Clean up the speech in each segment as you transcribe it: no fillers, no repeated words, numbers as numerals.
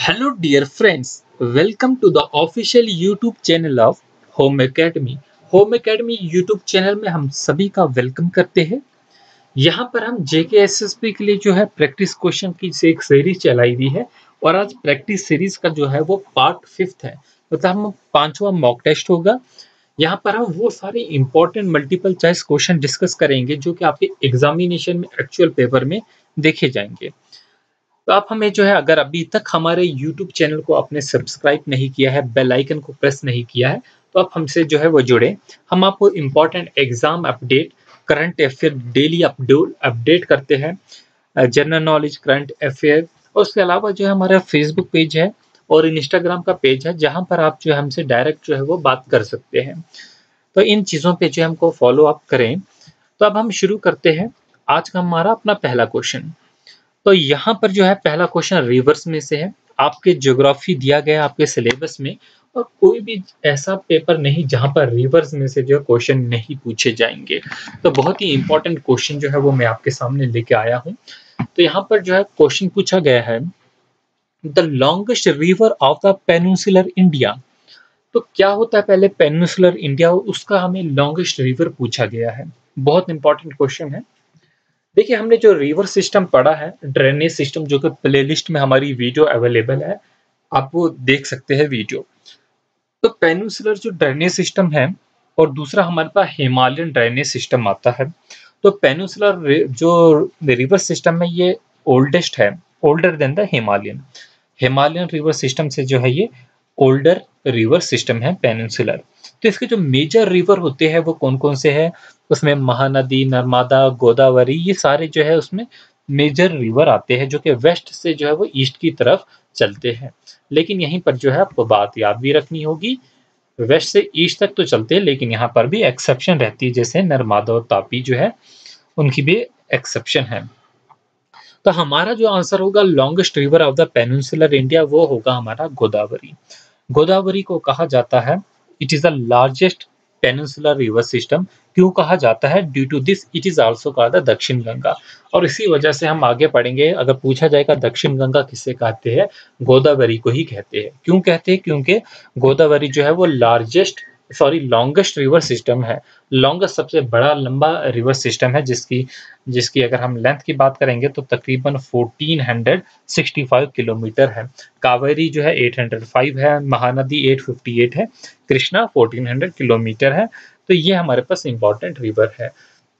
Hello, dear friends. Welcome to the official YouTube channel of home academy. Home academy YouTube channel में हम सभी का welcome करते हैं। यहाँ पर हम जेके एसएसबी के लिए जो है प्रैक्टिस क्वेश्चन की से एक सीरीज चलाई हुई है और आज प्रैक्टिस सीरीज का जो है वो पार्ट 5 है। मतलब हम पांचवा मॉक टेस्ट होगा। यहाँ पर हम वो सारे important multiple choice question discuss करेंगे जो कि आपके एग्जामिनेशन में एक्चुअल पेपर में देखे जाएंगे। तो आप हमें जो है अगर अभी तक हमारे यूट्यूब चैनल को आपने सब्सक्राइब नहीं किया है, बेल आइकन को प्रेस नहीं किया है, तो आप हमसे जो है वो जुड़े। हम आपको important exam update, current affair daily update करते हैं, जनरल नॉलेज, करंट अफेयर और उसके अलावा जो है हमारा फेसबुक पेज है और इंस्टाग्राम का पेज है जहाँ पर आप जो है हमसे डायरेक्ट जो है वो बात कर सकते हैं। तो इन चीज़ों पे जो है हमको फॉलो अप करें। तो अब हम शुरू करते हैं आज का हमारा अपना पहला क्वेश्चन। तो यहाँ पर जो है पहला क्वेश्चन रिवर्स में से है। आपके ज्योग्राफी दिया गया आपके सिलेबस में और कोई भी ऐसा पेपर नहीं जहाँ पर रिवर्स में से जो क्वेश्चन नहीं पूछे जाएंगे। तो बहुत ही इंपॉर्टेंट क्वेश्चन जो है वो मैं आपके सामने लेके आया हूँ। तो यहाँ पर जो है क्वेश्चन पूछा गया है, the longest river of the peninsular India. तो क्या होता है पहले पेनिनसुलर इंडिया, उसका हमें लॉन्गेस्ट रिवर पूछा गया है। बहुत इंपॉर्टेंट क्वेश्चन है। देखिए हमने जो रिवर सिस्टम पढ़ा है, ड्रेनेज सिस्टम, जो कि प्लेलिस्ट में हमारी वीडियो अवेलेबल है, आप वो देख सकते हैं वीडियो। तो पेनिनसुलर जो ड्रेनेज सिस्टम है और दूसरा हमारे पास हिमालयन ड्रेनेज सिस्टम आता है। तो पेनिनसुलर जो रिवर सिस्टम है ये ओल्डेस्ट है, older than the Himalayan. Himalayan river system से जो है ये ओल्डर रिवर सिस्टम है पेनिनसुलर। तो इसके जो मेजर रिवर होते हैं वो कौन कौन से हैं, उसमें महानदी, नर्मदा, गोदावरी, ये सारे जो है उसमें मेजर रिवर आते हैं जो कि वेस्ट से जो है वो ईस्ट की तरफ चलते हैं। लेकिन यहीं पर जो है आपको बात याद भी रखनी होगी, वेस्ट से ईस्ट तक तो चलते हैं लेकिन यहाँ पर भी एक्सेप्शन रहती है, जैसे नर्मदा और तापी जो है उनकी भी एक्सेप्शन है। तो हमारा जो आंसर होगा longest river of the peninsular India वो होगा हमारा गोदावरी। गोदावरी को कहा जाता है, it is the largest peninsular river system. क्यों कहा जाता है? Due to this it is also कहा द दक्षिण गंगा। और इसी वजह से हम आगे पढ़ेंगे, अगर पूछा जाएगा दक्षिण गंगा किसे कहते हैं, गोदावरी को ही कहते हैं। क्यों कहते हैं? क्योंकि गोदावरी जो है वो लॉन्गेस्ट रिवर सिस्टम है। लॉन्गेस्ट सबसे बड़ा लंबा रिवर सिस्टम है जिसकी जिसकी अगर हम लेंथ की बात करेंगे तो तकरीबन 1465 किलोमीटर है। कावेरी जो है 805 है, महानदी 858 है, कृष्णा 1400 किलोमीटर है। तो ये हमारे पास इंपॉर्टेंट रिवर है।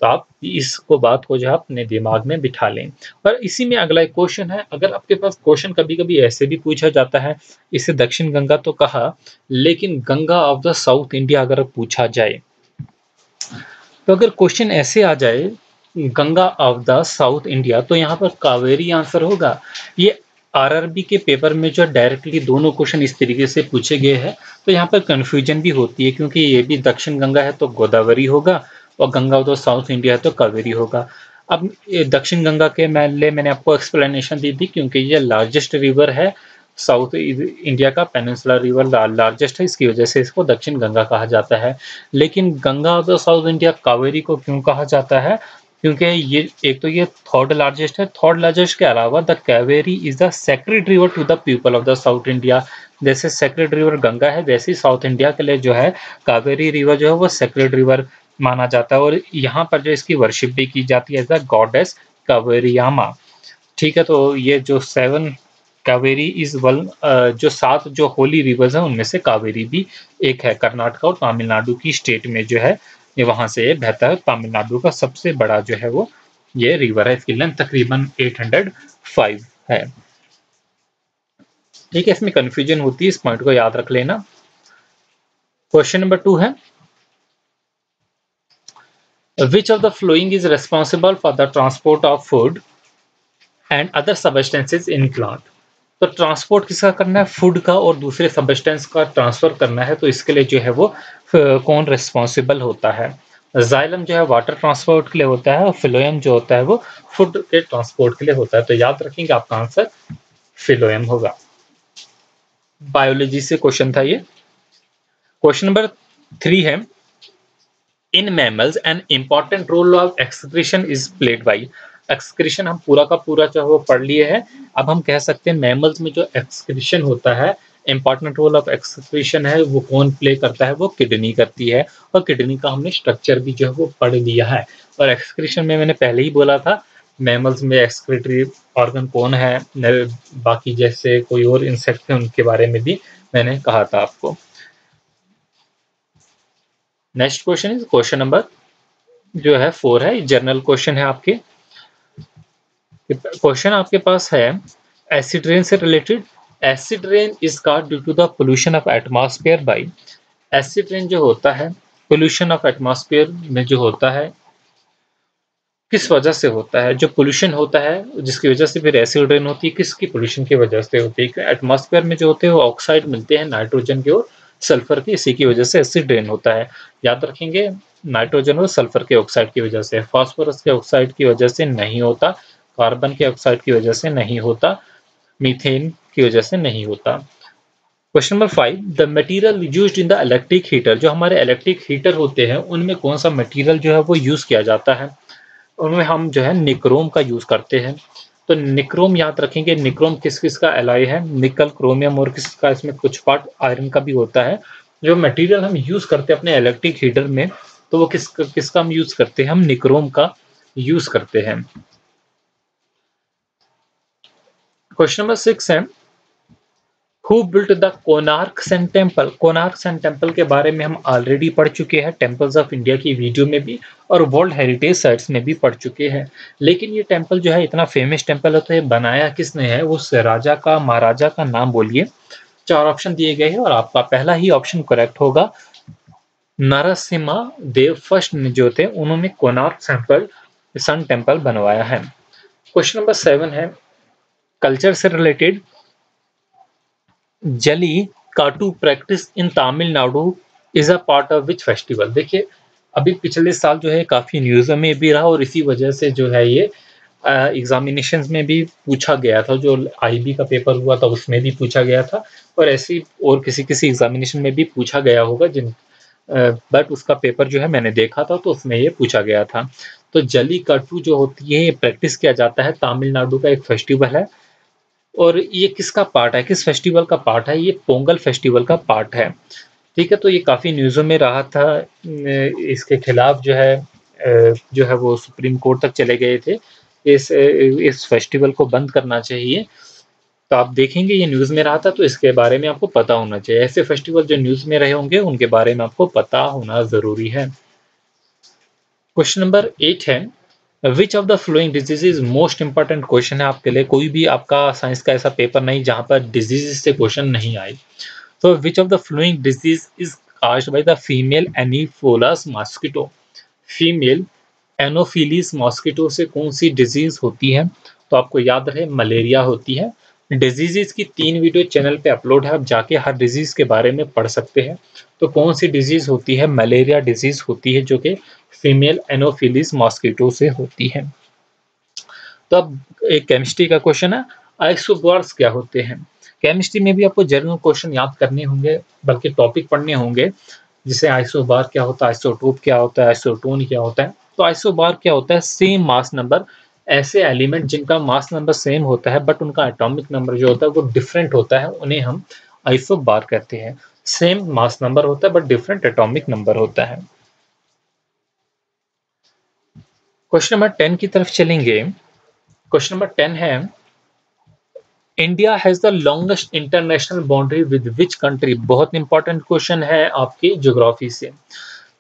तो आप इसको बात को जो है अपने दिमाग में बिठा लें। और इसी में अगला एक क्वेश्चन है, अगर आपके पास क्वेश्चन कभी कभी ऐसे भी पूछा जाता है, इसे दक्षिण गंगा तो कहा लेकिन Ganga of the south India अगर पूछा जाए, तो अगर क्वेश्चन ऐसे आ जाए Ganga of the south India, तो यहाँ पर कावेरी आंसर होगा। ये आरआरबी के पेपर में जो डायरेक्टली दोनों क्वेश्चन इस तरीके से पूछे गए हैं, तो यहाँ पर कंफ्यूजन भी होती है क्योंकि ये भी दक्षिण गंगा है तो गोदावरी होगा और Ganga of the south India है तो कावेरी होगा। अब ये दक्षिण गंगा के मैंने आपको एक्सप्लेनेशन दी थी क्योंकि ये लार्जेस्ट रिवर है साउथ इंडिया का, पेनिनसुलर रिवर लार्जेस्ट है, इसकी वजह से इसको दक्षिण गंगा कहा जाता है। लेकिन Ganga of the south India Kaveri को क्यों कहा जाता है? क्योंकि ये एक तो ये थर्ड लार्जेस्ट है, थर्ड लार्जेस्ट के अलावा the Kaveri is the sacred river to the people of the south India. जैसे सेक्रेड रिवर गंगा है, वैसे ही साउथ इंडिया के लिए जो है कावेरी रिवर जो है वो सेक्रेड रिवर माना जाता है और यहाँ पर जो इसकी वर्शिप भी की जाती है एज द गॉडेस कावेरियामा। ठीक है, तो ये जो 7 कावेरी इज वन, जो 7 जो होली रिवर्स हैं उनमें से कावेरी भी एक है। कर्नाटक और तमिलनाडु की स्टेट में जो है ये वहां से बहता है। तमिलनाडु का सबसे बड़ा जो है वो ये रिवर है, इसकी लेंथ तकरीबन 805 है। ठीक है, इसमें कंफ्यूजन होती है, इस पॉइंट को याद रख लेना। क्वेश्चन नंबर 2 है, which of the following is responsible for the transport of food and other substances in plant. तो ट्रांसपोर्ट किसका करना है? फूड का और दूसरे सब्सटेंस का ट्रांसफर करना है। तो इसके लिए जो है वो कौन रिस्पॉन्सिबल होता है? जाइलम जो है वाटर ट्रांसपोर्ट के लिए होता है और फिलोएम जो होता है वो फूड के ट्रांसपोर्ट के लिए होता है। तो याद रखेंगे आपका आंसर फिलोएम होगा। बायोलॉजी से क्वेश्चन था ये। क्वेश्चन नंबर 3 है, in mammals an important role of excretion is played by. Excretion हम पूरा का पूरा जो है वो पढ़ लिए है। अब हम कह सकते हैं मैमल्स में जो एक्सक्रीशन होता है, इंपॉर्टेंट रोल ऑफ एक्सक्रीशन है, वो कौन प्ले करता है, वो किडनी करती है। और किडनी का हमने स्ट्रक्चर भी जो है वो पढ़ लिया है। और एक्सक्रीशन में मैंने पहले ही बोला था, मैमल्स में एक्सक्रीटरी ऑर्गन कौन है, बाकी जैसे कोई और इंसेक्ट है उनके बारे में भी मैंने कहा था आपको। Next question is question number जो है 4 है, जनरल क्वेश्चन है आपके। क्वेश्चन आपके पास है एसिड रेन से related. Acid rain is caused due to the pollution of atmosphere by. Acid rain जो होता है पोल्यूशन ऑफ एटमॉस्फेयर में जो होता है, किस वजह से होता है? जो पोल्यूशन होता है जिसकी वजह से फिर एसिड रेन होती है, किसकी पोल्यूशन की वजह से होती है? एटमॉस्फेयर में जो होते हैं वो ऑक्साइड मिलते हैं नाइट्रोजन के और सल्फर के, इसी की वजह से एसिड रेन होता है। याद रखेंगे, नाइट्रोजन और सल्फर के ऑक्साइड की वजह से। फास्फोरस के ऑक्साइड की वजह से नहीं होता, कार्बन के ऑक्साइड की वजह से नहीं होता, मीथेन की वजह से नहीं होता। Question number 5, the material used in the electric heater. जो हमारे इलेक्ट्रिक हीटर होते हैं उनमें कौन सा मटेरियल जो है वो यूज किया जाता है? उनमें हम जो है निक्रोम का यूज करते हैं। तो निक्रोम याद रखेंगे, निक्रोम किस किस का एलॉय है? निकल, क्रोमियम और किसका, इसमें कुछ पार्ट आयरन का भी होता है। जो मटेरियल हम यूज करते हैं अपने इलेक्ट्रिक हीटर में, तो वो किसका हम यूज करते हैं? हम निक्रोम का यूज करते हैं। क्वेश्चन नंबर 6 है, who built the Konark sun temple. Konark sun temple के बारे में हम ऑलरेडी पढ़ चुके हैं टेम्पल्स ऑफ इंडिया की वीडियो में भी, और वर्ल्ड हेरिटेज साइट्स में भी पढ़ चुके हैं। लेकिन ये टेम्पल जो है इतना फेमस टेम्पल होता है, बनाया किसने है? उस राजा का, महाराजा का नाम बोलिए। 4 ऑप्शन दिए गए हैं और आपका पहला ही ऑप्शन करेक्ट होगा। नरसिम्हा देव फर्स्ट जो थे उन्होंने कोणार्क सन टेम्पल बनवाया है। क्वेश्चन नंबर 7 है कल्चर से रिलेटेड। जली काटू practice in Tamil Nadu is a part of which festival. देखिए, अभी पिछले साल जो है काफी न्यूज में भी रहा और इसी वजह से जो है ये एग्जामिनेशंस में भी पूछा गया था। जो आईबी का पेपर हुआ था उसमें भी पूछा गया था, और ऐसी और किसी किसी एग्जामिनेशन में भी पूछा गया होगा जिन बट उसका पेपर जो है मैंने देखा था तो उसमें ये पूछा गया था। तो जली काटू जो होती है ये प्रैक्टिस किया जाता है, तमिलनाडु का एक फेस्टिवल है। और ये किसका पार्ट है, किस फेस्टिवल का पार्ट है? ये पोंगल फेस्टिवल का पार्ट है। ठीक है, तो ये काफी न्यूज़ों में रहा था। इसके खिलाफ जो है वो सुप्रीम कोर्ट तक चले गए थे। इस फेस्टिवल को बंद करना चाहिए। तो आप देखेंगे ये न्यूज़ में रहा था, तो इसके बारे में आपको पता होना चाहिए। ऐसे फेस्टिवल जो न्यूज़ में रहे होंगे उनके बारे में आपको पता होना जरूरी है। क्वेश्चन नंबर 8 है, which of the following disease is most important question है आपके लिए। कोई भी आपका साइंस का ऐसा पेपर नहीं जहां पर डिजीज से क्वेश्चन नहीं आए। तो which of the following disease is caused by the female anopheles mosquito. Female anopheles mosquito से कौन सी डिजीज होती है? तो आपको याद रहे मलेरिया होती है। डिजीजेस की 3 वीडियो चैनल पे अपलोड है, आप जाके हर डिजीज के बारे में पढ़ सकते हैं। तो कौन सी डिजीज होती है? मलेरिया डिजीज होती है, जो कि फीमेल एनोफिलीस मॉस्किटो से होती है। तो अब एक केमिस्ट्री का क्वेश्चन है, आइसोबार्स क्या होते हैं? केमिस्ट्री में भी आपको जनरल क्वेश्चन याद करने होंगे, बल्कि टॉपिक पढ़ने होंगे, जिसे आइसोबार क्या होता है, आइसोटोप क्या होता है, आइसोटोन क्या होता है। तो आइसोबार क्या होता है? सेम मास नंबर, ऐसे एलिमेंट जिनका मास नंबर सेम होता है बट उनका एटॉमिक नंबर जो होता है वो डिफरेंट होता है, उन्हें हम आइसोबार कहते हैं। सेम मास नंबर होता है बट डिफरेंट एटॉमिक नंबर होता है। क्वेश्चन नंबर 10 की तरफ चलेंगे। क्वेश्चन नंबर 10 है, India has the longest international boundary with which country. बहुत इंपॉर्टेंट क्वेश्चन है आपकी ज्योग्राफी से।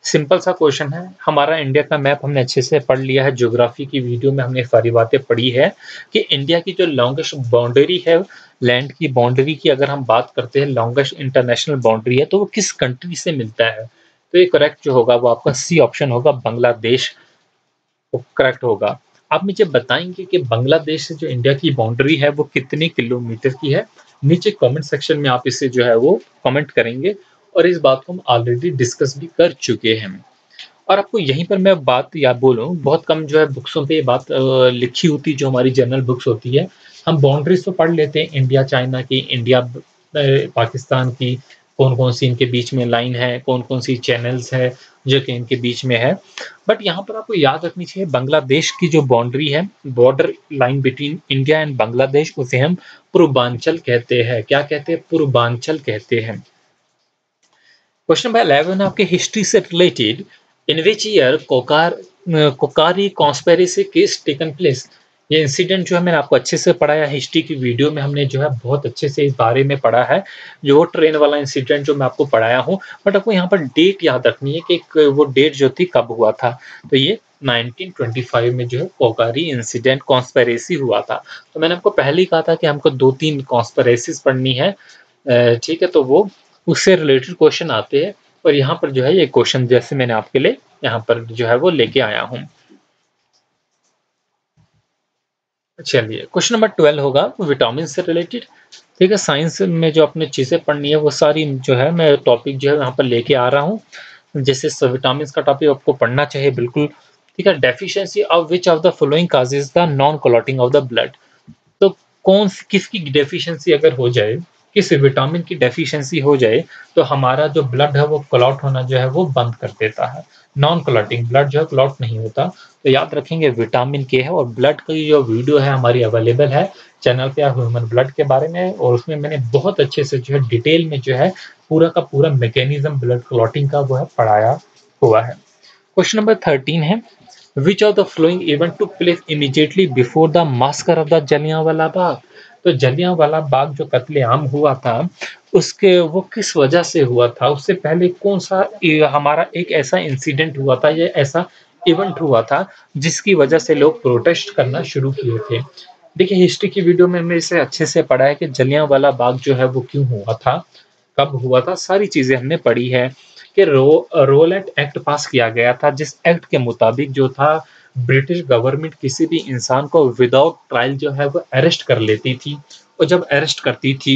सिंपल सा क्वेश्चन है। हमारा इंडिया का मैप हमने अच्छे से पढ़ लिया है, ज्योग्राफी की वीडियो में हमने सारी बातें पढ़ी है कि इंडिया की जो लॉन्गेस्ट बाउंड्री है, लैंड की बाउंड्री की अगर हम बात करते हैं, लॉन्गेस्ट इंटरनेशनल बाउंड्री है, तो वो किस कंट्री से मिलता है? तो ये करेक्ट जो होगा वो आपका सी ऑप्शन होगा, बांग्लादेश करेक्ट होगा। आप मुझे बताएंगे कि बांग्लादेश से जो इंडिया की बाउंड्री है वो कितने किलोमीटर की है? नीचे कमेंट सेक्शन में आप इसे जो है वो कमेंट करेंगे, और इस बात को हम ऑलरेडी डिस्कस भी कर चुके हैं। और आपको यहीं पर मैं बात या बोलूँ, बहुत कम जो है बुक्सों पे ये बात लिखी होती, जो हमारी जनरल बुक्स होती है। हम बाउंड्रीज तो पढ़ लेते हैं, इंडिया चाइना की, इंडिया पाकिस्तान की, कौन कौन सी इनके बीच में लाइन है, कौन कौन सी चैनल्स है जो कि इनके बीच में है। बट यहाँ पर आपको याद रखनी चाहिए, बांग्लादेश की जो बाउंड्री है, border line between India and Bangladesh, उसे हम पूर्वांचल कहते हैं। क्या कहते हैं? पूर्वांचल कहते हैं। क्वेश्चन नंबर 11 आपके हिस्ट्री से related, in which year Kakori conspiracy case taken place. ये इंसिडेंट जो है मैंने आपको अच्छे से पढ़ाया, हिस्ट्री की वीडियो में हमने जो है बहुत अच्छे से इस बारे में पढ़ा है, जो वो ट्रेन वाला इंसिडेंट जो मैं आपको पढ़ाया हूँ। बट आपको यहाँ पर डेट याद रखनी है कि वो डेट जो थी कब हुआ था। तो ये 1925 में जो है कोकारी इंसिडेंट कॉन्स्पिरेसी हुआ था। तो मैंने आपको पहले ही कहा था कि हमको 2-3 कॉन्स्पिरेसीज पढ़नी है, ठीक है, तो वो उससे रिलेटेड क्वेश्चन आते हैं। और यहाँ पर जो है ये क्वेश्चन जैसे मैंने आपके लिए यहाँ पर जो है वो लेके आया हूँ। चलिए, क्वेश्चन नंबर 12 होगा विटामिन से रिलेटेड। ठीक है, साइंस में जो अपने चीजें पढ़नी है वो सारी जो है मैं टॉपिक जो है यहाँ पर लेके आ रहा हूँ। जैसे विटामिन का टॉपिक आपको पढ़ना चाहिए बिल्कुल। ठीक है, deficiency of which of the following causes the non clotting of the blood. तो किसकी डेफिशिएंसी अगर हो जाए, किस विटामिन की डेफिशिएंसी हो जाए, तो हमारा जो ब्लड है वो क्लॉट होना जो है वो बंद कर देता है। नॉन क्लॉटिंग ब्लड जो है क्लॉट नहीं होता। तो याद रखेंगे विटामिन के है। और ब्लड की जो वीडियो है हमारी अवेलेबल है चैनल पे, ह्यूमन ब्लड के बारे में, और उसमें मैंने बहुत अच्छे से जो है डिटेल में जो है पूरा का पूरा मैकेनिज्म ब्लड क्लॉटिंग का वो है पढ़ाया हुआ है। क्वेश्चन नंबर 13 है, which of the following event took place immediately before the massacre of the Jallianwala Bagh. तो जलियांवाला बाग जो कत्लेआम हुआ था, उसके वो किस वजह से हुआ था, उससे पहले कौन सा हमारा एक ऐसा इंसिडेंट हुआ था या ऐसा इवेंट हुआ था जिसकी वजह से लोग प्रोटेस्ट करना शुरू किए थे। देखिए, हिस्ट्री की वीडियो में हमने इसे अच्छे से पढ़ा है कि जलियांवाला बाग जो है वो क्यों हुआ था, कब हुआ था, सारी चीजें हमने पढ़ी है। कि रोलेट एक्ट पास किया गया था, जिस एक्ट के मुताबिक जो था ब्रिटिश गवर्नमेंट किसी भी इंसान को विदाउट ट्रायल जो है वो अरेस्ट कर लेती थी। और जब अरेस्ट करती थी,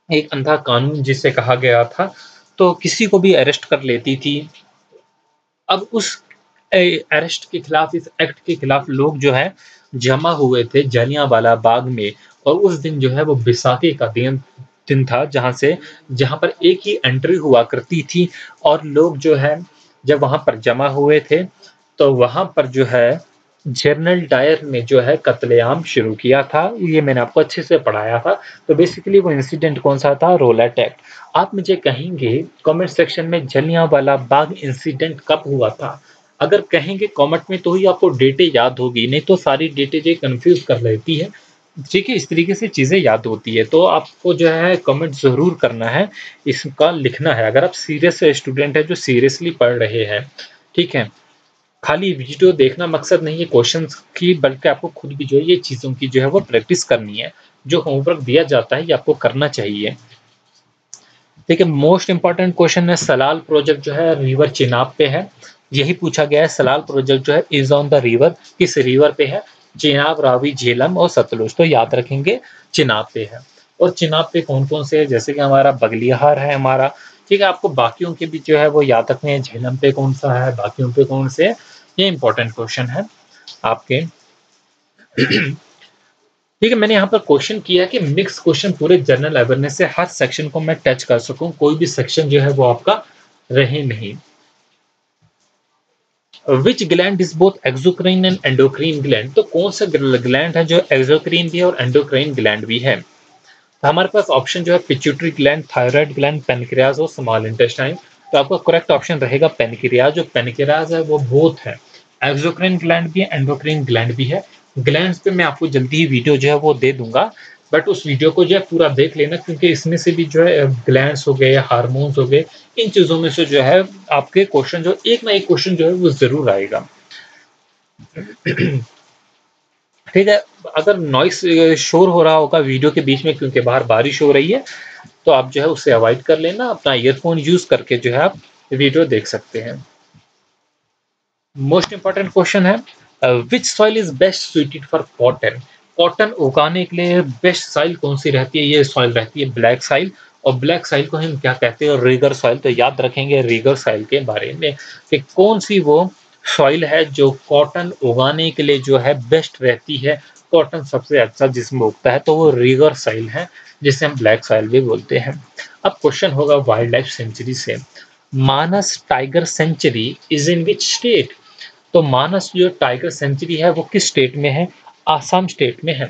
एक अंधा कानून जिसे कहा गया था, तो किसी को भी अरेस्ट कर लेती थी। अब उस अरेस्ट के खिलाफ, इस एक्ट के खिलाफ लोग जो है जमा हुए थे जलियांवाला बाग में। और उस दिन जो है वो बैसाखी का दिन था, जहां पर एक ही एंट्री हुआ करती थी। और लोग जो है जब वहां पर जमा हुए थे, तो वहां पर जो है जनरल डायर ने जो है कत्लेआम शुरू किया था। ये मैंने आपको अच्छे से पढ़ाया था। तो बेसिकली वो इंसिडेंट कौन सा था? Rowlatt act. आप मुझे कहेंगे कमेंट सेक्शन में जलियांवाला बाग इंसिडेंट कब हुआ था। अगर कहेंगे कमेंट में तो ही आपको डेटें याद होगी, नहीं तो सारी डेटें जो कंफ्यूज कर लेती है। ठीक है, इस तरीके से चीज़ें याद होती है। तो आपको जो है कमेंट ज़रूर करना है, इसका लिखना है। अगर आप सीरियस स्टूडेंट है जो सीरियसली पढ़ रहे हैं, ठीक है, खाली वीडियो देखना मकसद नहीं है क्वेश्चंस की, बल्कि आपको खुद भी जो है ये चीज़ों की जो है वो प्रैक्टिस करनी है। जो होमवर्क दिया जाता है ये आपको करना चाहिए। ठीक है, मोस्ट इंपॉर्टेंट क्वेश्चन है, सलाल प्रोजेक्ट जो है रिवर चिनाब पे है। यही पूछा गया है, सलाल प्रोजेक्ट जो है इज ऑन द रिवर, किस रिवर पे है? चिनाब, रावी, झेलम और सतलुज। तो याद रखेंगे चिनाब पे है। और चिनाब पे कौन कौन से है? जैसे कि हमारा बगलियाहार है हमारा। ठीक है, आपको बाकियों के भी जो है वो याद रखने हैं, झेलम पे कौन सा है, बाकियों पे कौन से है। ये इंपॉर्टेंट क्वेश्चन है आपके। ठीक है, मैंने यहाँ पर क्वेश्चन किया है कि मिक्स क्वेश्चन पूरे जनरल अवेयरनेस से हर सेक्शन को मैं टच कर सकूं, कोई भी सेक्शन जो है वो आपका रहे नहीं। विच gland is both exocrine and endocrine gland. तो कौन सा ग्लैंड है जो एक्सोक्राइन भी है और एंडोक्राइन ग्लैंड भी है? तो हमारे पास ऑप्शन जो है pituitary gland, thyroid gland, pancreas और स्मॉल इंटेस्टाइन। तो आपका करेक्ट ऑप्शन रहेगा पेनक्रियाज। जो पेनक्रियाज है वो बोथ है, एक्सोक्राइन ग्लैंड भी है, एंडोक्राइन ग्लैंड भी है। ग्लैंड्स पे मैं आपको जल्दी ही वीडियो जो है वो दे दूंगा, बट उस वीडियो को जो है पूरा देख लेना, क्योंकि इसमें से भी जो है ग्लैंड्स हो गए, हार्मोन्स हो गए, इन चीजों में से जो है आपके क्वेश्चन जो एक ना एक क्वेश्चन जो है वो जरूर आएगा। ठीक है, अगर नॉइस शोर हो रहा होगा वीडियो के बीच में क्योंकि बाहर बारिश हो रही है, तो आप जो है उससे अवॉइड कर लेना। अपना ईयरफोन यूज करके जो है आप वीडियो देख सकते हैं। मोस्ट इंपॉर्टेंट क्वेश्चन है, विच soil is best suited for cotton. Cotton उगाने के लिए बेस्ट सॉइल कौन सी रहती है? ये सॉइल रहती है ब्लैक सॉइल। और ब्लैक सॉइल को हम क्या कहते हैं? Rigger soil. तो याद रखेंगे रीगर सॉइल के बारे में कि कौन सी वो सॉइल है जो कॉटन उगाने के लिए जो है बेस्ट रहती है। कॉटन सबसे अच्छा जिसमें उगता है तो वो रीगर सॉइल है, जिसे हम ब्लैक सॉइल भी बोलते हैं। अब क्वेश्चन होगा वाइल्ड लाइफ सेंचुरी से, Manas tiger sanctuary is in which state? तो मानस जो टाइगर सेंचुरी है वो किस स्टेट में है? आसाम स्टेट में है।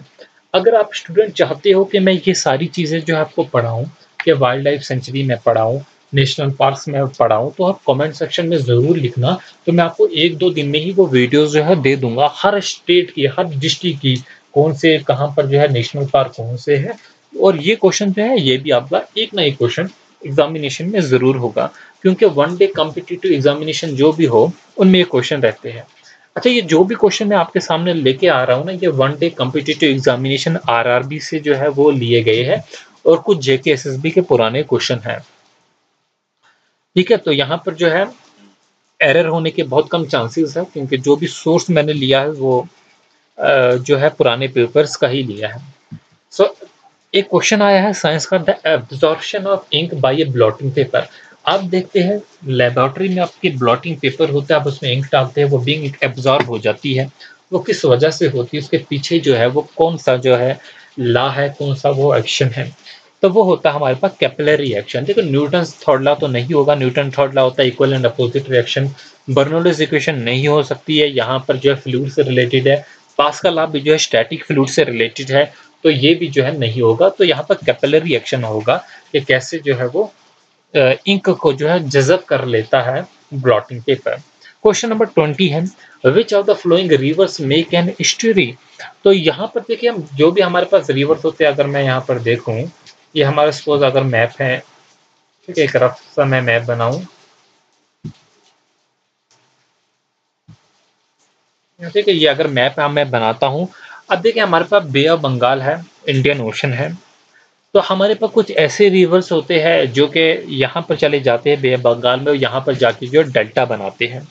अगर आप स्टूडेंट चाहते हो कि मैं ये सारी चीज़ें जो है आपको पढ़ाऊँ, कि वाइल्ड लाइफ सेंचुरी में पढ़ाऊँ, नेशनल पार्क्स में पढ़ाऊँ, तो आप कमेंट सेक्शन में ज़रूर लिखना। तो मैं आपको 1-2 दिन में ही वो वीडियोज़ जो है दे दूँगा, हर स्टेट की, हर डिस्ट्रिक्ट की, कौन से कहाँ पर जो है नेशनल पार्क कौन से हैं। और ये क्वेश्चन जो है ये भी आपका एक ना एक क्वेश्चन एग्ज़ामिनेशन में ज़रूर होगा, क्योंकि वन डे कॉम्पिटिटिव एग्ज़ामिनेशन जो भी हो, उनमें ये क्वेश्चन रहते हैं। अच्छा, ये जो भी क्वेश्चन मैं आपके सामने लेके आ रहा हूँ ना, ये one day competitive examination RRB से जो है वो लिए गए हैं और कुछ जेके एसएसबी के पुराने क्वेश्चन हैं। ठीक है, तो यहाँ पर जो है एरर होने के बहुत कम चांसेस है, क्योंकि जो भी सोर्स मैंने लिया है वो जो है पुराने पेपर्स का ही लिया है। सो एक क्वेश्चन आया है साइंस का, the absorption of ink by a blotting paper. आप देखते हैं लेबोरेटरी में आपके ब्लॉटिंग पेपर होता है, आप उसमें इंक डालते हैं, वो भी इंक एब्जॉर्ब हो जाती है। वो किस वजह से होती है, उसके पीछे जो है वो कौन सा जो है लॉ है, कौन सा वो एक्शन है? तो वो होता है हमारे पास कैपिलरी रिएक्शन। देखो न्यूटन थर्ड लॉ तो नहीं होगा, न्यूटन थर्ड लॉ होता है equal and opposite reaction. Bernoulli's equation नहीं हो सकती है, यहाँ पर जो है फ्लूइड से रिलेटेड है। पास्कल लॉ भी जो है स्टैटिक फ्लूइड से रिलेटेड है, तो ये भी जो है नहीं होगा। तो यहाँ पर कैपिलरी एक्शन होगा कि कैसे जो है वो इंक को जो है जज़ब कर लेता है ब्लॉटिंग पेपर। क्वेश्चन नंबर 20 है, which of the following rivers make an estuary? तो यहाँ पर देखिए, हम जो भी हमारे पास रिवर्स होते हैं, अगर मैं यहाँ पर देखूँ, ये हमारा सपोज अगर मैप है, ठीक है, एक रफ सा मैं मैप बनाऊँ, ठीक है, ये अगर मैप मैं बनाता हूँ। अब देखिए हमारे पास बे ऑफ बंगाल है, इंडियन ओशन है, तो हमारे पास कुछ ऐसे रिवर्स होते हैं जो कि यहाँ पर चले जाते हैं बे ऑफ बंगाल में, और यहाँ पर जाके जो डेल्टा बनाते हैं।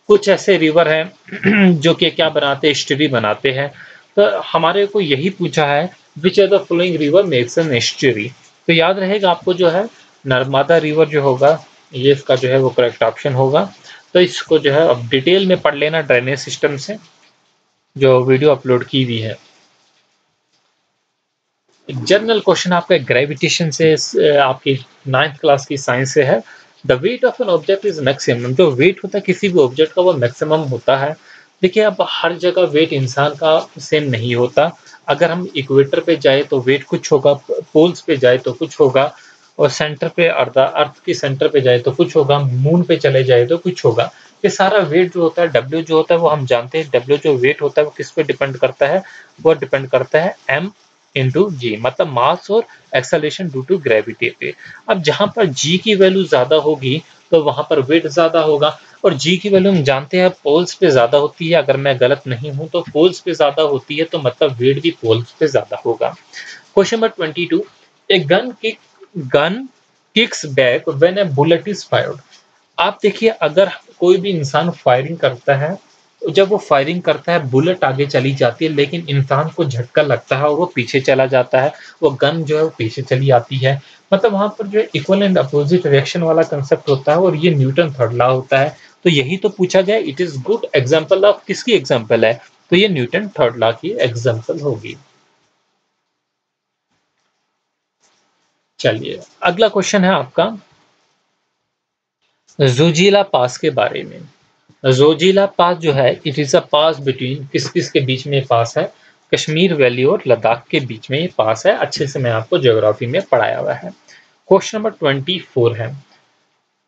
कुछ ऐसे रिवर हैं जो कि क्या बनाते हैं, एस्टरी बनाते हैं। तो हमारे को यही पूछा है, which are the following river makes an estuary? तो याद रहेगा आपको जो है नर्मदा रिवर जो होगा, ये इसका जो है वो करेक्ट ऑप्शन होगा। तो इसको जो है अब डिटेल में पढ़ लेना ड्रेनेज सिस्टम से, जो वीडियो अपलोड की हुई है। जनरल क्वेश्चन आपका ग्रेविटेशन से आपकी 9th क्लास की साइंस से है। The weight of an object is maximum. जो वेट होता है किसी भी ऑब्जेक्ट का वो मैक्सिमम होता है। देखिए अब हर जगह वेट इंसान का सेम नहीं होता। अगर हम इक्वेटर पे जाए तो वेट कुछ होगा, पोल्स पे जाए तो कुछ होगा, और सेंटर पे अर्थ की सेंटर पे जाए तो कुछ होगा, मून पे चले जाए तो कुछ होगा। ये सारा वेट जो होता है, डब्ल्यू जो होता है, वो हम जानते हैं डब्ल्यू जो वेट होता है वो किस पे डिपेंड करता है? वो डिपेंड करता है एम इंटू जी, मतलब मास और एक्सेलरेशन ड्यू टू ग्रेविटी पे। अब जहां पर जी की वैल्यू ज्यादा होगी तो वहां पर वेट ज्यादा होगा, और जी की वैल्यू हम जानते हैं पोल्स पे ज्यादा होती है। अगर मैं गलत नहीं हूं तो पोल्स पे ज्यादा होती है, तो मतलब वेट भी पोल्स पे ज्यादा होगा। Question number 22, a gun kicks back when A bullet is fired. आप देखिए अगर कोई भी इंसान फायरिंग करता है, तो जब वो फायरिंग करता है बुलेट आगे चली जाती है, लेकिन इंसान को झटका लगता है और वो पीछे चला जाता है, वो गन जो है वो पीछे चली आती है। मतलब वहां पर जो है इक्वल एंड अपोजिट रिएक्शन वाला कंसेप्ट होता है, और ये न्यूटन थर्ड लॉ होता है। तो यही तो पूछा गया, it is good example of किसकी एग्जाम्पल है? तो ये न्यूटन थर्ड लॉ की एग्जाम्पल होगी। चलिए अगला क्वेश्चन है आपका जोजिला पास के बारे में। जोजिला पास जो है, it is a pass between, किस किस के बीच में पास है? कश्मीर वैली और लद्दाख के बीच में ये पास है। अच्छे से मैं आपको ज्योग्राफी में पढ़ाया हुआ है। क्वेश्चन नंबर 24 है,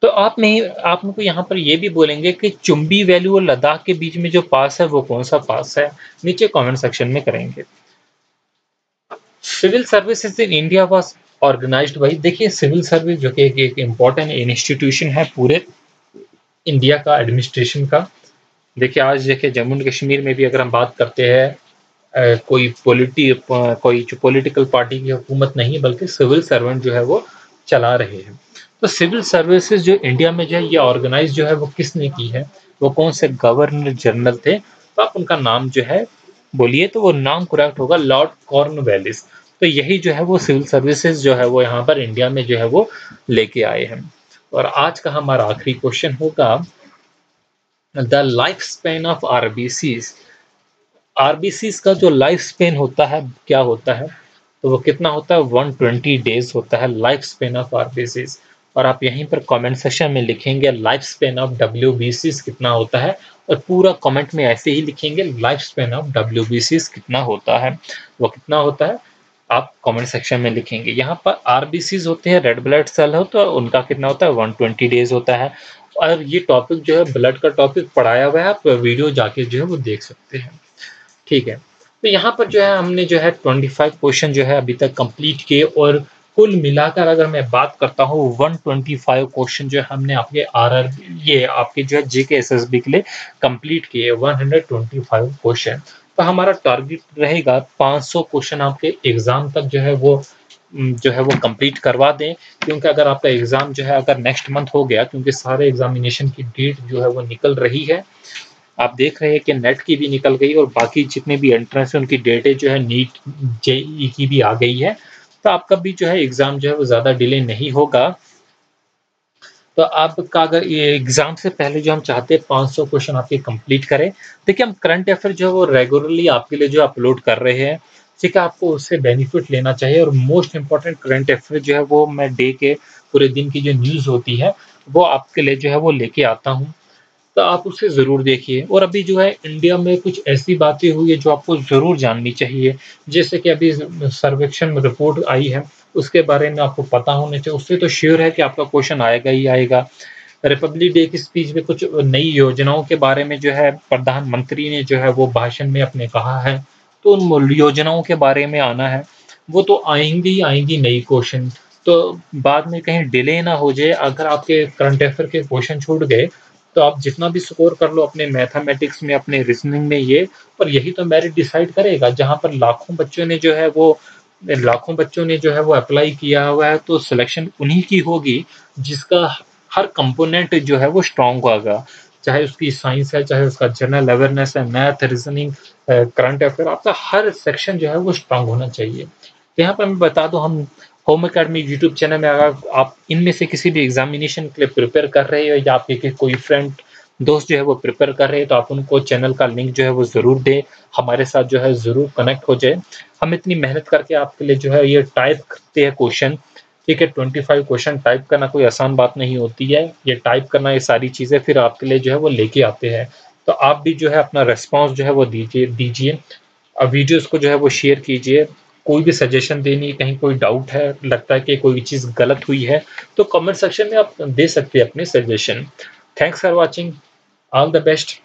तो आप मेरे को यहाँ पर ये भी बोलेंगे कि चुंबी वैली और लद्दाख के बीच में जो पास है वो कौन सा पास है? नीचे कमेंट सेक्शन में करेंगे। Civil services in India was organised by, देखिए सिविल सर्विस जो कि एक इम्पोर्टेंट इंस्टीट्यूशन है पूरे इंडिया का एडमिनिस्ट्रेशन का। देखिए आज देखिए जम्मू एंड कश्मीर में भी अगर हम बात करते हैं, कोई जो पॉलिटिकल पार्टी की हुकूमत नहीं, बल्कि सिविल सर्वेंट जो है वो चला रहे हैं। तो सिविल सर्विसेज जो इंडिया में जो है ये ऑर्गेनाइज जो है वो किसने की है? वो कौन से गवर्नर जनरल थे? तो आप उनका नाम जो है बोलिए, तो वो नाम करेक्ट होगा लॉर्ड कॉर्नवालिस। तो यही जो है वो सिविल सर्विसेज जो है वो यहाँ पर इंडिया में जो है वो लेके आए हैं। और आज का हमारा आखिरी क्वेश्चन होगा, the life span of RBCs. RBCs का जो लाइफ स्पेन होता है क्या होता है? तो वो कितना होता है 120 डेज होता है लाइफ स्पेन ऑफ आरबीसीज। और आप यहीं पर कमेंट सेक्शन में लिखेंगे लाइफ स्पेन ऑफ डब्ल्यूबीसीज कितना होता है, और पूरा कमेंट में ऐसे ही लिखेंगे लाइफ स्पेन ऑफ डब्ल्यूबीसीज कितना होता है, वो कितना होता है आप कमेंट सेक्शन में लिखेंगे। यहाँ पर आरबीसीज होते हैं, रेड ब्लड सेल हो, तो उनका कितना होता है 120 डेज होता है। और ये टॉपिक जो है ब्लड का टॉपिक पढ़ाया हुआ है, आप वीडियो जाके जो है वो देख सकते हैं। ठीक है, तो यहाँ पर जो है हमने जो है 25 क्वेश्चन जो है अभी तक कंप्लीट किए, और कुल मिलाकर अगर मैं बात करता हूँ 125 क्वेश्चन जो है हमने आपके आरआर ये आपके जो है जेके एसएसबी के लिए कंप्लीट किए 125 क्वेश्चन। तो हमारा टारगेट रहेगा 500 क्वेश्चन आपके एग्जाम तक जो है वो कंप्लीट करवा दें, क्योंकि अगर आपका एग्जाम जो है अगर नेक्स्ट मंथ हो गया, क्योंकि सारे एग्जामिनेशन की डेट जो है वो निकल रही है, आप देख रहे हैं कि नेट की भी निकल गई और बाकी जितने भी एंट्रेंस है उनकी डेटें जो है नीट जेई की भी आ गई है। तो आपका भी जो है एग्जाम जो है वो ज़्यादा डिले नहीं होगा। तो आपका अगर ये एग्जाम से पहले जो हम चाहते हैं 500 क्वेश्चन आपके कंप्लीट करें। देखिए हम करंट अफेयर जो है वो रेगुलरली आपके लिए जो अपलोड कर रहे हैं, ठीक है, आपको उससे बेनिफिट लेना चाहिए। और मोस्ट इंपॉर्टेंट करंट अफेयर जो है वो मैं डे के पूरे दिन की जो न्यूज़ होती है वो आपके लिए जो है वो लेके आता हूँ, तो आप उसे ज़रूर देखिए। और अभी जो है इंडिया में कुछ ऐसी बातें हुई है जो आपको ज़रूर जाननी चाहिए, जैसे कि अभी सर्वेक्षण में रिपोर्ट आई है, उसके बारे में आपको पता होना चाहिए। उससे तो श्योर है कि आपका क्वेश्चन आएगा ही आएगा। रिपब्लिक डे की स्पीच में कुछ नई योजनाओं के बारे में जो है प्रधानमंत्री ने जो है वो भाषण में अपने कहा है, तो उन योजनाओं के बारे में आना है, वो तो आएंगी ही आएंगी नई क्वेश्चन। तो बाद में कहीं डिले ना हो जाए, अगर आपके करंट अफेयर के क्वेश्चन छूट गए तो आप जितना भी स्कोर कर लो अपने मैथमेटिक्स में, अपने रीजनिंग में, ये और यही तो मेरिट डिसाइड करेगा। जहाँ पर लाखों बच्चों ने जो है वो अप्लाई किया हुआ है, तो सिलेक्शन उन्हीं की होगी जिसका हर कंपोनेंट जो है वो स्ट्रांग होगा, चाहे उसकी साइंस है, चाहे उसका जनरल अवेयरनेस है, मैथ, रीजनिंग, करंट अफेयर, आपका हर सेक्शन जो है वो स्ट्रांग होना चाहिए। तो यहाँ पर मैं बता दूं, हम होम अकेडमी यूट्यूब चैनल में अगर आप इनमें से किसी भी एग्जामिनेशन के लिए प्रिपेयर कर रहे हो, या आपके कोई फ्रेंड दोस्त जो है वो प्रिपेयर कर रहे हैं, तो आप उनको चैनल का लिंक जो है वो ज़रूर दें, हमारे साथ जो है ज़रूर कनेक्ट हो जाए। हम इतनी मेहनत करके आपके लिए जो है ये टाइप करते हैं क्वेश्चन, ठीक है, 25 क्वेश्चन टाइप करना कोई आसान बात नहीं होती है। ये टाइप करना, ये सारी चीज़ें फिर आपके लिए जो है वो लेके आते हैं। तो आप भी जो है अपना रिस्पॉन्स जो है वो दीजिए। वीडियोज़ को जो है वो शेयर कीजिए। कोई भी सजेशन देनी, कहीं कोई डाउट है, लगता है कि कोई चीज़ गलत हुई है, तो कमेंट सेक्शन में आप दे सकते हैं अपने suggestion. Thanks for watching, all the best.